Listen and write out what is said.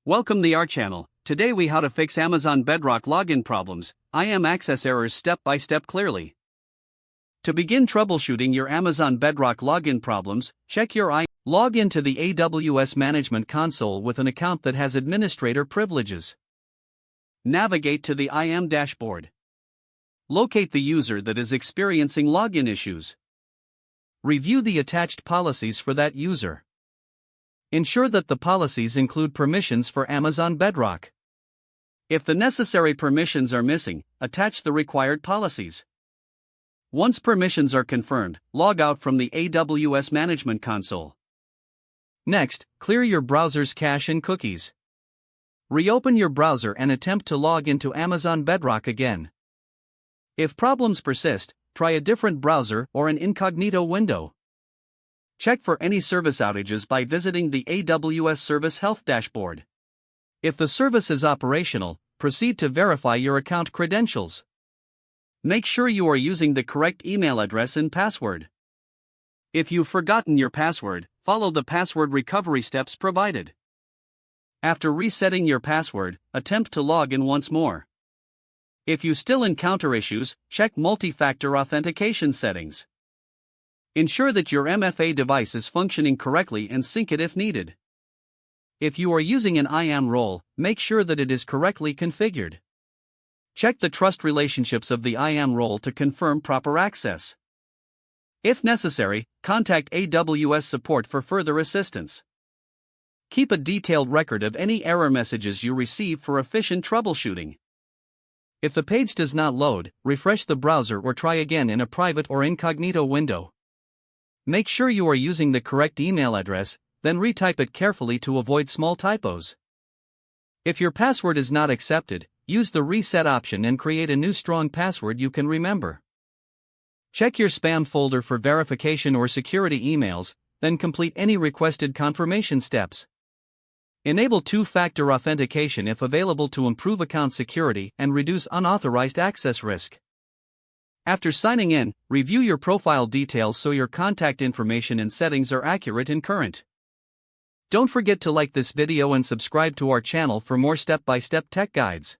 Welcome to our channel. Today we how to fix Amazon Bedrock login problems, IAM access errors step by step clearly. To begin troubleshooting your Amazon Bedrock login problems, check your IAM. Log into the AWS Management Console with an account that has administrator privileges. Navigate to the IAM dashboard. Locate the user that is experiencing login issues. Review the attached policies for that user. Ensure that the policies include permissions for Amazon Bedrock. If the necessary permissions are missing, attach the required policies. Once permissions are confirmed, log out from the AWS Management Console. Next, clear your browser's cache and cookies. Reopen your browser and attempt to log into Amazon Bedrock again. If problems persist, try a different browser or an incognito window. Check for any service outages by visiting the AWS Service Health dashboard. If the service is operational, proceed to verify your account credentials. Make sure you are using the correct email address and password. If you've forgotten your password, follow the password recovery steps provided. After resetting your password, attempt to log in once more. If you still encounter issues, check multi-factor authentication settings. Ensure that your MFA device is functioning correctly and sync it if needed. If you are using an IAM role, make sure that it is correctly configured. Check the trust relationships of the IAM role to confirm proper access. If necessary, contact AWS support for further assistance. Keep a detailed record of any error messages you receive for efficient troubleshooting. If the page does not load, refresh the browser or try again in a private or incognito window. Make sure you are using the correct email address, then retype it carefully to avoid small typos. If your password is not accepted, use the reset option and create a new strong password you can remember. Check your spam folder for verification or security emails, then complete any requested confirmation steps. Enable two-factor authentication if available to improve account security and reduce unauthorized access risk. After signing in, review your profile details so your contact information and settings are accurate and current. Don't forget to like this video and subscribe to our channel for more step-by-step tech guides.